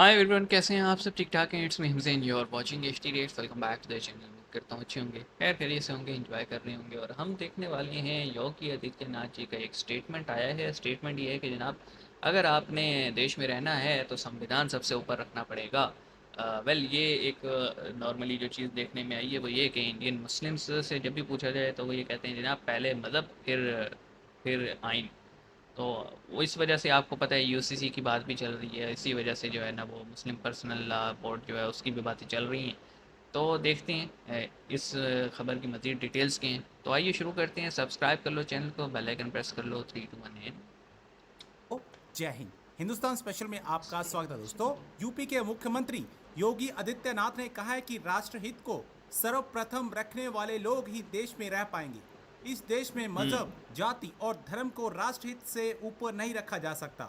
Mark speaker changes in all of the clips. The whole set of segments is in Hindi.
Speaker 1: हाय एवरीवन, कैसे हैं आप सब? ठीक ठाक हैं? It's me Himsen, you are watching HT rates. Welcome back to the channel. उम्मीद करता हूँ अच्छे होंगे, खैर खैरियत से होंगे, एंजॉय कर रहे होंगे। और हम देखने वाले हैं योगी आदित्यनाथ जी का एक स्टेटमेंट आया है। स्टेटमेंट ये है कि जनाब, अगर आपने देश में रहना है तो संविधान सबसे ऊपर रखना पड़ेगा। वेल, ये एक नॉर्मली जो चीज़ देखने में आई है वो ये कि इंडियन मुस्लिम्स से जब भी पूछा जाए तो वो ये कहते हैं जनाब, पहले मज़हब फिर आइन। तो वो इस वजह से आपको पता है यूसीसी की बात भी चल रही है, इसी वजह से जो है ना वो मुस्लिम पर्सनल लॉ बोर्ड जो है उसकी भी बातें चल रही हैं। तो देखते हैं इस खबर की मज़ीद डिटेल्स के हैं। तो आइए शुरू करते हैं। सब्सक्राइब कर लो चैनल को, बेल आइकन प्रेस कर लो। 3 2 1 एंड
Speaker 2: जय हिंद। हिंदुस्तान स्पेशल में आपका स्वागत है दोस्तों। यूपी के मुख्यमंत्री योगी आदित्यनाथ ने कहा है कि राष्ट्रहित को सर्वप्रथम रखने वाले लोग ही देश में रह पाएंगे। इस देश में मजहब, जाति और धर्म को राष्ट्रहित से ऊपर नहीं रखा जा सकता।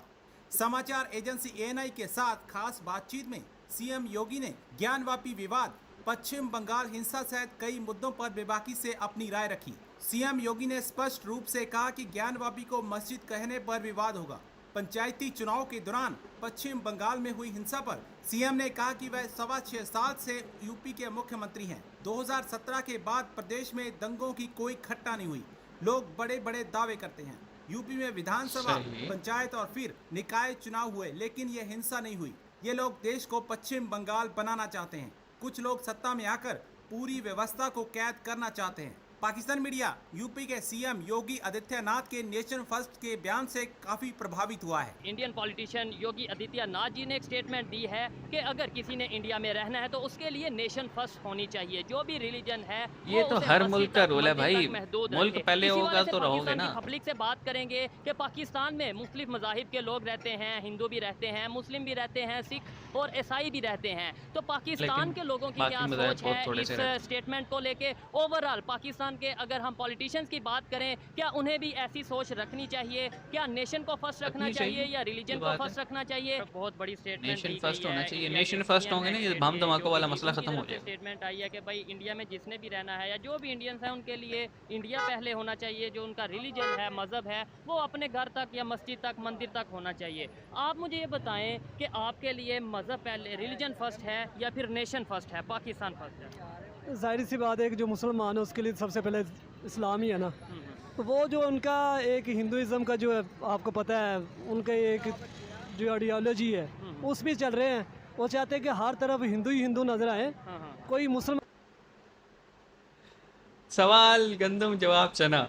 Speaker 2: समाचार एजेंसी एएनआई के साथ खास बातचीत में सीएम योगी ने ज्ञानवापी विवाद, पश्चिम बंगाल हिंसा सहित कई मुद्दों पर बेबाकी से अपनी राय रखी। सीएम योगी ने स्पष्ट रूप से कहा कि ज्ञानवापी को मस्जिद कहने पर विवाद होगा। पंचायती चुनाव के दौरान पश्चिम बंगाल में हुई हिंसा पर सीएम ने कहा कि वह 6.25 साल से यूपी के मुख्यमंत्री हैं। 2017 के बाद प्रदेश में दंगों की कोई घटना नहीं हुई। लोग बड़े बड़े दावे करते हैं। यूपी में विधानसभा,
Speaker 1: सही।
Speaker 2: पंचायत और फिर निकाय चुनाव हुए, लेकिन ये हिंसा नहीं हुई। ये लोग देश को पश्चिम बंगाल बनाना चाहते हैं। कुछ लोग सत्ता में आकर पूरी व्यवस्था को कैद करना चाहते हैं। पाकिस्तान मीडिया यूपी के सीएम योगी आदित्यनाथ के नेशन फर्स्ट के बयान से काफी प्रभावित हुआ है।
Speaker 3: इंडियन पॉलिटिशियन योगी आदित्यनाथ जी ने एक स्टेटमेंट दी है कि अगर किसी ने इंडिया में रहना है तो उसके लिए नेशन फर्स्ट होनी चाहिए। जो भी रिलीजन है
Speaker 1: ये
Speaker 3: वो
Speaker 1: तो
Speaker 3: उसे
Speaker 1: हर
Speaker 3: मस्जिद
Speaker 1: मुल्क का
Speaker 3: तक
Speaker 1: रूल है
Speaker 3: मंदिर
Speaker 1: भाई।
Speaker 3: तक महदूद
Speaker 1: मुल्क
Speaker 3: रखे।
Speaker 1: पहले
Speaker 3: इसी
Speaker 1: होगा
Speaker 3: वजह से
Speaker 1: तो रहोगे
Speaker 3: पाकिस्तान
Speaker 1: ना।
Speaker 3: की पब्लिक से बात करेंगे कि पाकिस्तान में मुख्तलिफ मजाहिब के लोग रहते हैं, हिंदू भी रहते हैं, मुस्लिम भी रहते हैं, सिख और ईसाई भी रहते हैं। तो पाकिस्तान
Speaker 1: लेकिन
Speaker 3: के लोगों की
Speaker 1: बाकी
Speaker 3: क्या
Speaker 1: मज़ाहिब
Speaker 3: सोच है
Speaker 1: बहुत थोड़े
Speaker 3: इस
Speaker 1: से रहते हैं।
Speaker 3: स्टेटमेंट को लेके? ओवरऑल पाकिस्तान के अगर हम पॉलिटिशियंस की बात करें, क्या उन्हें भी ऐसी सोच रखनी चाहिए? क्या नेशन को फर्स्ट रखना
Speaker 1: रखनी
Speaker 3: चाहिए
Speaker 1: चाहिए,
Speaker 3: या
Speaker 1: ये
Speaker 3: रिलीजन को
Speaker 1: बात है।
Speaker 3: फर्स्ट रखना चाहिए? बहुत बड़ी स्टेटमेंट
Speaker 1: नेशन
Speaker 3: दी गई
Speaker 1: फर्स्ट होना
Speaker 3: है
Speaker 1: चाहिए।
Speaker 3: इंडिया के
Speaker 1: नेशन फर्स्ट
Speaker 3: सीएम
Speaker 1: होंगे ना,
Speaker 3: एक्स
Speaker 1: ये
Speaker 3: के
Speaker 1: भम
Speaker 3: लिए
Speaker 1: धमाकों
Speaker 3: योगी
Speaker 1: वाला
Speaker 3: जी,
Speaker 1: मसला
Speaker 3: उनकी
Speaker 1: ख़त्म हो
Speaker 3: तरफ से
Speaker 1: जाएगा।
Speaker 3: स्टेटमेंट आई है कि भाई इंडिया में जिसने भी रहना है या जो भी इंडियंस हैं उनके लिए इंडिया पहले होना चाहिए। जो उनका रिलीजन है, मज़हब है, वो अपने घर तक या मस्जिद तक, मंदिर तक होना चाहिए। आप मुझे ये बताएं कि आपके लिए मज़हब पहले, रिलीजन फर्स्ट है या फिर नेशन फर्स्ट है, पाकिस्तान फर्स्ट है?
Speaker 4: ज़ाहिर सी बात है कि जो मुसलमान है उसके लिए सबसे पहले इस्लाम ही है ना।
Speaker 3: हम्म।
Speaker 4: तो वो जो उनका एक हिंदुज़म का जो है, आपको पता है उनका एक जो आइडियोलॉजी है
Speaker 3: हम्म।
Speaker 4: उस भी चल रहे हैं। वो चाहते हैं कि हर तरफ हिंदू ही हिंदू नज़र आए,
Speaker 3: हाँ हाँ।
Speaker 4: कोई मुसलमान
Speaker 1: सवाल गंदम, जवाब चना।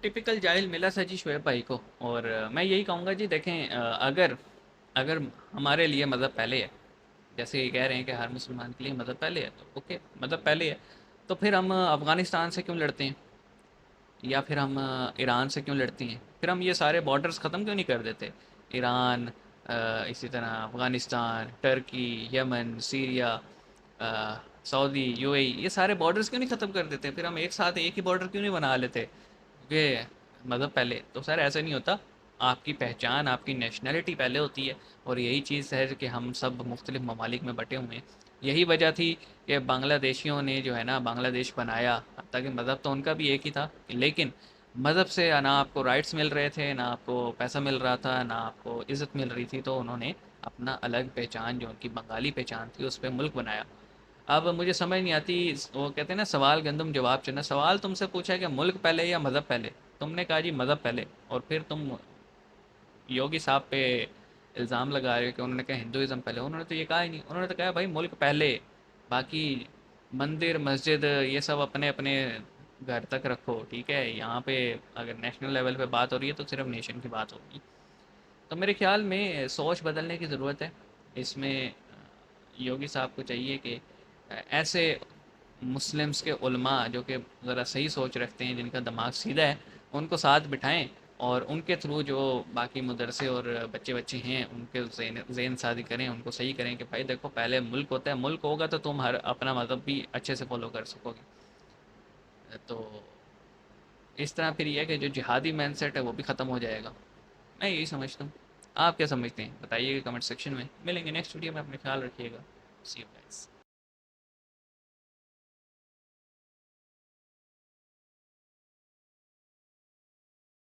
Speaker 1: टिपिकल जाहिल मिला सा जी शोएब भाई को। और मैं यही कहूँगा जी, देखें, अगर अगर हमारे लिए मज़हब पहले है, जैसे ये कह रहे हैं कि हर मुसलमान के लिए मज़हब पहले है, तो ओके, मज़हब पहले है, तो फिर हम अफ़गानिस्तान से क्यों लड़ते हैं? या फिर हम ईरान से क्यों लड़ती हैं? फिर हम ये सारे बॉर्डर्स ख़त्म क्यों नहीं कर देते? ईरान, इसी तरह Afghanistan, Turkey, Yemen, Syria, Saudi, UAE, ये सारे बॉर्डर्स क्यों नहीं ख़त्म कर देते? फिर हम एक साथ एक ही बॉर्डर क्यों नहीं बना लेते? क्योंकि मज़हब पहले। तो सर ऐसा नहीं होता। आपकी पहचान, आपकी नेशनलिटी पहले होती है। और यही चीज़ है कि हम सब मुख्तलिफ़ ममालिक में बटे हुए हैं। यही वजह थी कि बांग्लादेशियों ने जो है ना बांग्लादेश बनाया। ताकि मज़हब तो उनका भी एक ही था, लेकिन मज़हब से ना आपको राइट्स मिल रहे थे, ना आपको पैसा मिल रहा था, ना आपको इज़्ज़त मिल रही थी, तो उन्होंने अपना अलग पहचान, जो उनकी बंगाली पहचान थी, उस पे मुल्क बनाया। अब मुझे समझ नहीं आती, वो कहते हैं ना सवाल गंदम जवाब चना। सवाल तुमसे पूछा है कि मुल्क पहले या मज़हब पहले? तुमने कहा जी मज़हब पहले, और फिर तुम योगी साहब पे इल्ज़ाम लगा रहे हो कि उन्होंने कहा हिंदुज़म पहले। उन्होंने तो ये कहा ही नहीं। उन्होंने तो कहा भाई मुल्क पहले, बाकी मंदिर मस्जिद ये सब अपने अपने घर तक रखो, ठीक है? यहाँ पे अगर नेशनल लेवल पे बात हो रही है तो सिर्फ नेशन की बात होगी। तो मेरे ख्याल में सोच बदलने की ज़रूरत है इसमें। योगी साहब को चाहिए कि ऐसे मुस्लिम्स के उलमा जो कि ज़रा सही सोच रखते हैं, जिनका दिमाग सीधा है, उनको साथ बिठाएं। और उनके थ्रू जो बाकी मदरसे और बच्चे बच्चे हैं उनके जहन साजी करें, उनको सही करें कि भाई देखो, पहले मुल्क होता है, मुल्क होगा तो तुम हर अपना मज़हब भी अच्छे से फॉलो कर सकोगे। तो इस तरह फिर यह है कि जो जिहादी माइंडसेट है वो भी ख़त्म हो जाएगा। मैं यही समझता हूँ। आप क्या समझते हैं बताइएगा कमेंट सेक्शन में। मिलेंगे नेक्स्ट वीडियो में, अपने ख्याल रखिएगा। सी यू गाइस।